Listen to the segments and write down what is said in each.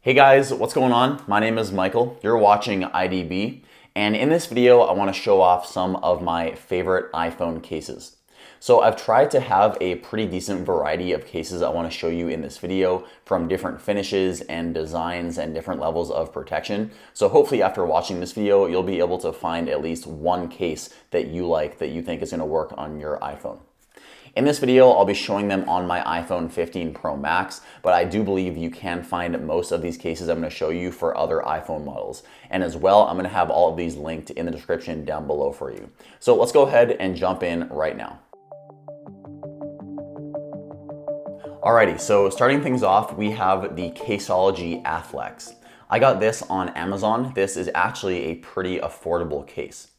Hey guys, what's going on? My name is Michael. You're watching IDB, and in this video I want to show off some of my favorite iPhone cases. So I've tried to have a pretty decent variety of cases I want to show you in this video, from different finishes and designs and different levels of protection. So hopefully after watching this video you'll be able to find at least one case that you like, that you think is going to work on your iPhone. In this video, I'll be showing them on my iPhone 15 Pro Max, but I do believe you can find most of these cases I'm going to show you for other iPhone models. And as well, I'm going to have all of these linked in the description down below for you. So let's go ahead and jump in right now. Alrighty, so starting things off, we have the Casology Athlex. I got this on Amazon. This is actually a pretty affordable case.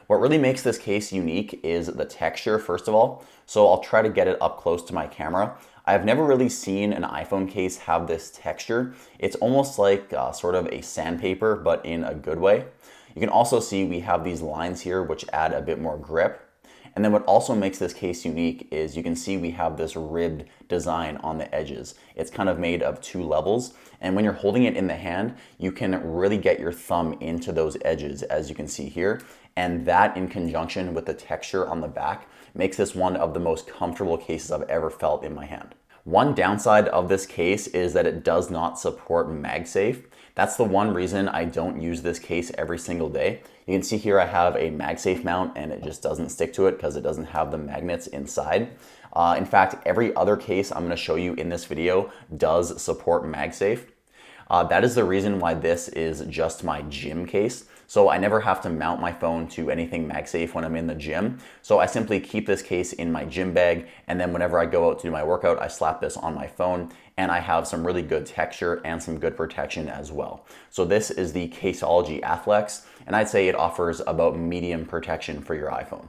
What really makes this case unique is the texture, first of all. So I'll try to get it up close to my camera. I've never really seen an iPhone case have this texture. It's almost like sort of a sandpaper, but in a good way. You can also see we have these lines here which add a bit more grip. And then what also makes this case unique is you can see we have this ribbed design on the edges. It's kind of made of two levels. And when you're holding it in the hand, you can really get your thumb into those edges, as you can see here. And that, in conjunction with the texture on the back, makes this one of the most comfortable cases I've ever felt in my hand. One downside of this case is that it does not support MagSafe. That's the one reason I don't use this case every single day. You can see here I have a MagSafe mount and it just doesn't stick to it because it doesn't have the magnets inside. In fact, every other case I'm going to show you in this video does support MagSafe. That is the reason why this is just my gym case. So I never have to mount my phone to anything MagSafe when I'm in the gym. So I simply keep this case in my gym bag, and then whenever I go out to do my workout, I slap this on my phone, and I have some really good texture and some good protection as well. So this is the Casology Athlex, and I'd say it offers about medium protection for your iPhone.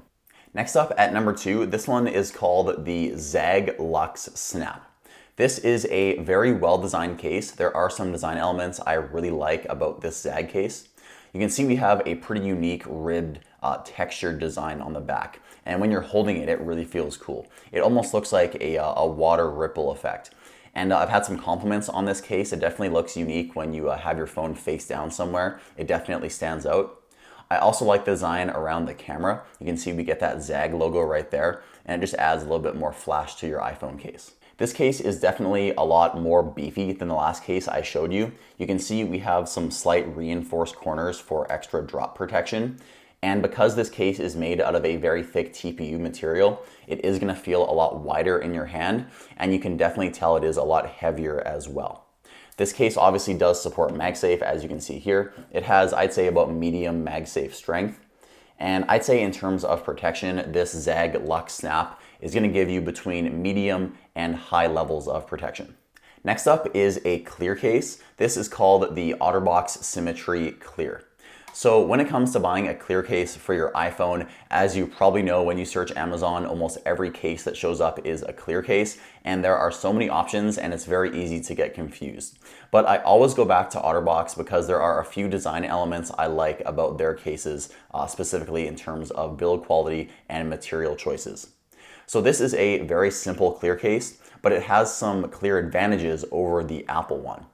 Next up at number 2, this one is called the Zagg Lux Snap. This is a very well-designed case. There are some design elements I really like about this Zagg case. You can see we have a pretty unique ribbed textured design on the back. And when you're holding it, it really feels cool. It almost looks like a water ripple effect. And I've had some compliments on this case. It definitely looks unique when you have your phone face down somewhere. It definitely stands out. I also like the design around the camera. You can see we get that Zagg logo right there, and it just adds a little bit more flash to your iPhone case. This case is definitely a lot more beefy than the last case I showed you. You can see we have some slight reinforced corners for extra drop protection. And because this case is made out of a very thick TPU material, it is going to feel a lot wider in your hand, and you can definitely tell it is a lot heavier as well. This case obviously does support MagSafe, as you can see here. It has, I'd say, about medium MagSafe strength. And I'd say in terms of protection, this Zagg Lux Snap is going to give you between medium and high levels of protection. Next up is a clear case. This is called the OtterBox Symmetry Clear. So when it comes to buying a clear case for your iPhone, as you probably know, when you search Amazon, almost every case that shows up is a clear case, and there are so many options and it's very easy to get confused. But I always go back to OtterBox because there are a few design elements I like about their cases, specifically in terms of build quality and material choices. So this is a very simple clear case, but it has some clear advantages over the Apple one.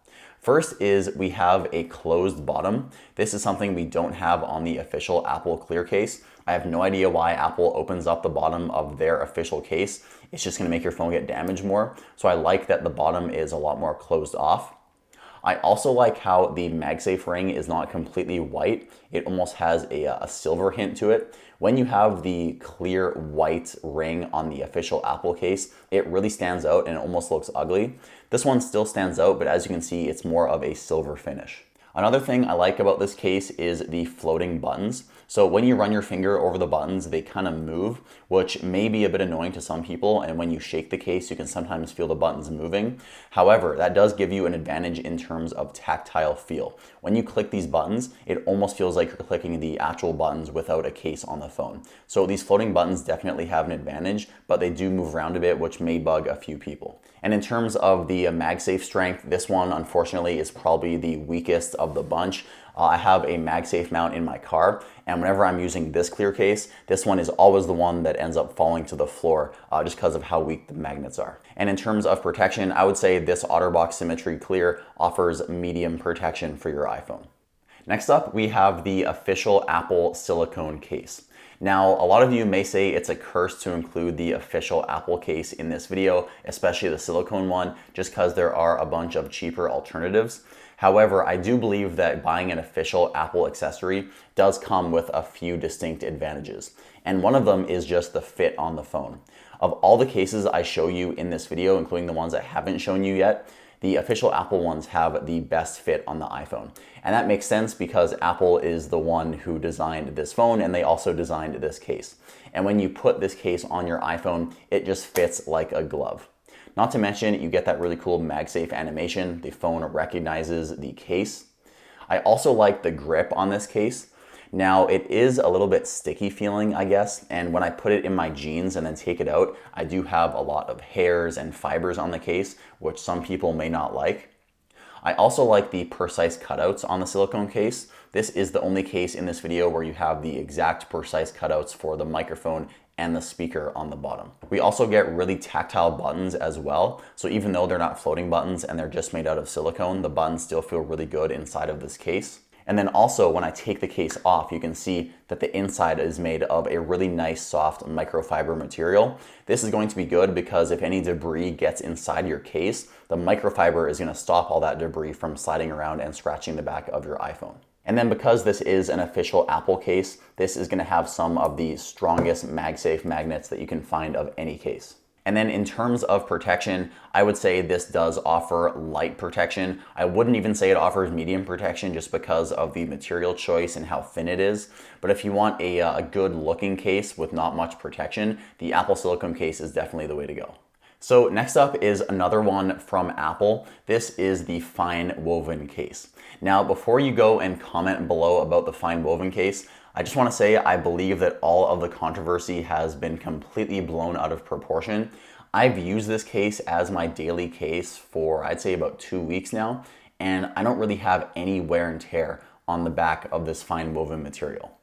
First is we have a closed bottom. This is something we don't have on the official Apple clear case. I have no idea why Apple opens up the bottom of their official case. It's just gonna make your phone get damaged more. So I like that the bottom is a lot more closed off. I also like how the MagSafe ring is not completely white. It almost has a silver hint to it. When you have the clear white ring on the official Apple case, it really stands out and it almost looks ugly. This one still stands out, but as you can see, it's more of a silver finish. Another thing I like about this case is the floating buttons. So when you run your finger over the buttons, they kind of move, which may be a bit annoying to some people. And when you shake the case, you can sometimes feel the buttons moving. However, that does give you an advantage in terms of tactile feel. When you click these buttons, it almost feels like you're clicking the actual buttons without a case on the phone. So these floating buttons definitely have an advantage, but they do move around a bit, which may bug a few people. And in terms of the MagSafe strength, this one unfortunately is probably the weakest of the bunch. I have a MagSafe mount in my car, and whenever I'm using this clear case, this one is always the one that ends up falling to the floor just because of how weak the magnets are. And in terms of protection, I would say this OtterBox Symmetry Clear offers medium protection for your iPhone. Next up, we have the official Apple silicone case. Now, a lot of you may say it's a curse to include the official Apple case in this video, especially the silicone one, just because there are a bunch of cheaper alternatives. However, I do believe that buying an official Apple accessory does come with a few distinct advantages. And one of them is just the fit on the phone. Of all the cases I show you in this video, including the ones I haven't shown you yet, the official Apple ones have the best fit on the iPhone. And that makes sense because Apple is the one who designed this phone, and they also designed this case. And when you put this case on your iPhone, it just fits like a glove. Not to mention, you get that really cool MagSafe animation. The phone recognizes the case. I also like the grip on this case. Now, it is a little bit sticky feeling, I guess, and when I put it in my jeans and then take it out, I do have a lot of hairs and fibers on the case, which some people may not like. I also like the precise cutouts on the silicone case. This is the only case in this video where you have the exact precise cutouts for the microphone and the speaker on the bottom. We also get really tactile buttons as well. So even though they're not floating buttons and they're just made out of silicone, the buttons still feel really good inside of this case. And then also when I take the case off, you can see that the inside is made of a really nice soft microfiber material. This is going to be good because if any debris gets inside your case, the microfiber is going to stop all that debris from sliding around and scratching the back of your iPhone. And then because this is an official Apple case, this is going to have some of the strongest MagSafe magnets that you can find of any case. And then in terms of protection, I would say this does offer light protection. I wouldn't even say it offers medium protection just because of the material choice and how thin it is. But if you want a good looking case with not much protection, the Apple silicone case is definitely the way to go. So next up is another one from Apple. This is the fine woven case. Now, before you go and comment below about the fine woven case, I just want to say I believe that all of the controversy has been completely blown out of proportion. I've used this case as my daily case for I'd say about 2 weeks now, and I don't really have any wear and tear on the back of this fine woven material.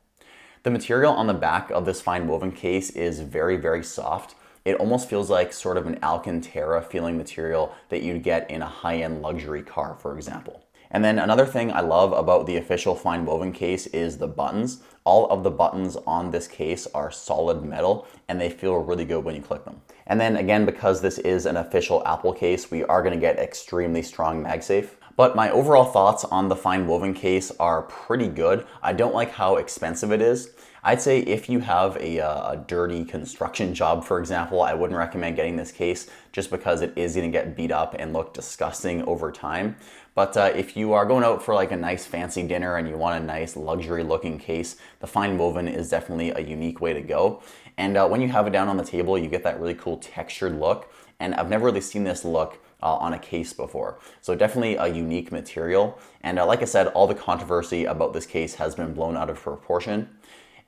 The material on the back of this fine woven case is very, very soft. It almost feels like sort of an Alcantara feeling material that you'd get in a high-end luxury car, for example. And then another thing I love about the official fine woven case is the buttons. All of the buttons on this case are solid metal and they feel really good when you click them. And then again, because this is an official Apple case, we are going to get extremely strong MagSafe. But my overall thoughts on the fine woven case are pretty good. I don't like how expensive it is. I'd say if you have a dirty construction job, for example, I wouldn't recommend getting this case just because it is going to get beat up and look disgusting over time. But if you are going out for like a nice fancy dinner and you want a nice luxury looking case, the fine woven is definitely a unique way to go. And when you have it down on the table, you get that really cool textured look. And I've never really seen this look on a case before. So definitely a unique material. And like I said, all the controversy about this case has been blown out of proportion.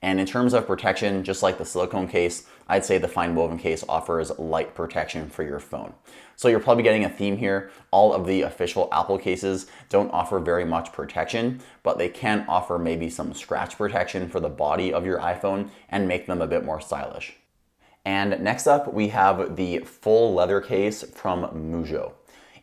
And in terms of protection, just like the silicone case, I'd say the fine woven case offers light protection for your phone. So you're probably getting a theme here. All of the official Apple cases don't offer very much protection, but they can offer maybe some scratch protection for the body of your iPhone and make them a bit more stylish. And next up, we have the full leather case from Mujo.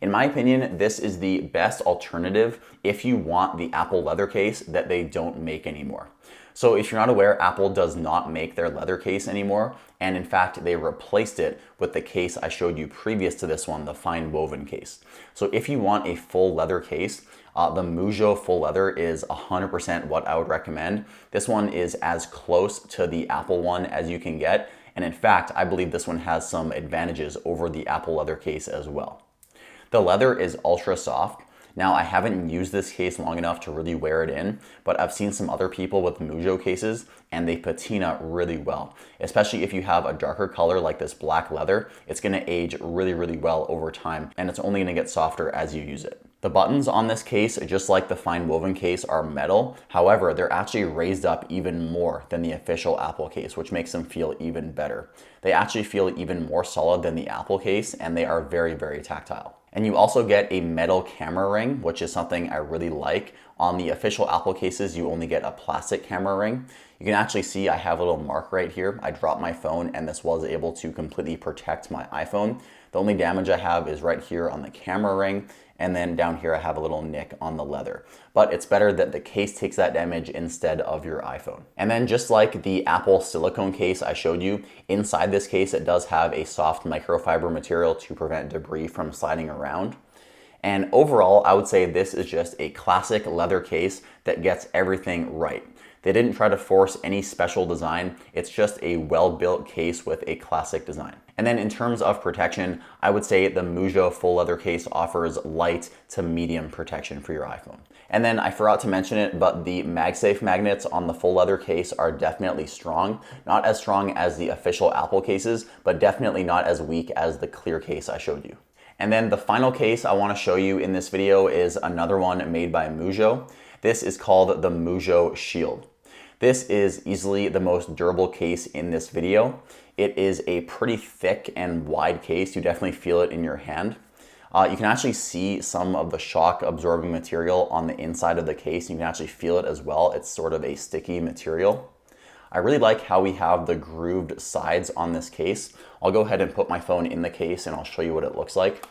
In my opinion, this is the best alternative if you want the Apple leather case that they don't make anymore. So if you're not aware, Apple does not make their leather case anymore. And in fact, they replaced it with the case I showed you previous to this one, the fine woven case. So if you want a full leather case, the Mujo full leather is 100% what I would recommend. This one is as close to the Apple one as you can get. And in fact, I believe this one has some advantages over the Apple leather case as well. The leather is ultra soft. Now, I haven't used this case long enough to really wear it in, but I've seen some other people with Mujo cases and they patina really well. Especially if you have a darker color like this black leather, it's gonna age really, really well over time and it's only gonna get softer as you use it. The buttons on this case, just like the fine woven case, are metal. However, they're actually raised up even more than the official Apple case, which makes them feel even better. They actually feel even more solid than the Apple case, and they are very, very tactile. And you also get a metal camera ring, which is something I really like. On the official Apple cases, you only get a plastic camera ring. You can actually see I have a little mark right here. I dropped my phone and this was able to completely protect my iPhone. The only damage I have is right here on the camera ring, and then down here I have a little nick on the leather. But it's better that the case takes that damage instead of your iPhone. And then just like the Apple silicone case I showed you, inside this case it does have a soft microfiber material to prevent debris from sliding around. And overall, I would say this is just a classic leather case that gets everything right. They didn't try to force any special design. It's just a well-built case with a classic design. And then in terms of protection, I would say the Mujo full leather case offers light to medium protection for your iPhone. And then I forgot to mention it, but the MagSafe magnets on the full leather case are definitely strong. Not as strong as the official Apple cases, but definitely not as weak as the clear case I showed you. And then the final case I want to show you in this video is another one made by Mujo. This is called the Mujo Shield. This is easily the most durable case in this video. It is a pretty thick and wide case. You definitely feel it in your hand. You can actually see some of the shock absorbing material on the inside of the case. You can actually feel it as well. It's sort of a sticky material. I really like how we have the grooved sides on this case. I'll go ahead and put my phone in the case and I'll show you what it looks like.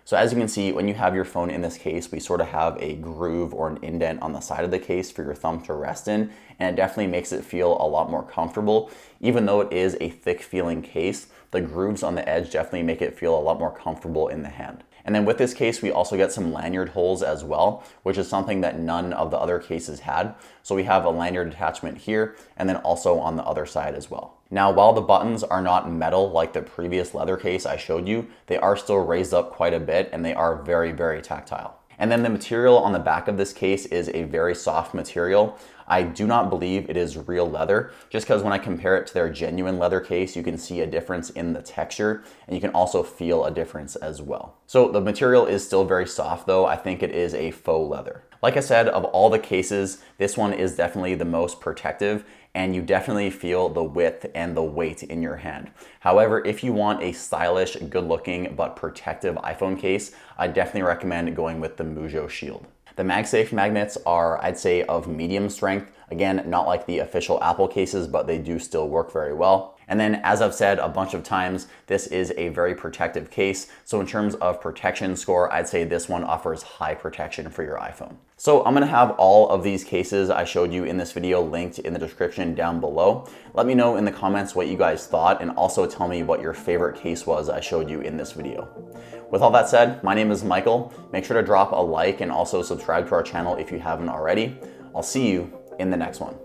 So as you can see, when you have your phone in this case, we sort of have a groove or an indent on the side of the case for your thumb to rest in, and it definitely makes it feel a lot more comfortable. Even though it is a thick feeling case, the grooves on the edge definitely make it feel a lot more comfortable in the hand. And then with this case, we also get some lanyard holes as well, which is something that none of the other cases had. So we have a lanyard attachment here, and then also on the other side as well. Now, while the buttons are not metal like the previous leather case I showed you, they are still raised up quite a bit and they are very, very tactile. And then the material on the back of this case is a very soft material. I do not believe it is real leather, just because when I compare it to their genuine leather case, you can see a difference in the texture and you can also feel a difference as well. So the material is still very soft though. I think it is a faux leather. Like I said, of all the cases, this one is definitely the most protective, and you definitely feel the width and the weight in your hand. However, if you want a stylish, good looking, but protective iPhone case, I definitely recommend going with the Mujo Shield. The MagSafe magnets are, I'd say, of medium strength. Again, not like the official Apple cases, but they do still work very well. And then, as I've said a bunch of times, this is a very protective case. So in terms of protection score, I'd say this one offers high protection for your iPhone. So I'm gonna have all of these cases I showed you in this video linked in the description down below. Let me know in the comments what you guys thought, and also tell me what your favorite case was I showed you in this video. With all that said, my name is Michael. Make sure to drop a like and also subscribe to our channel if you haven't already. I'll see you in the next one.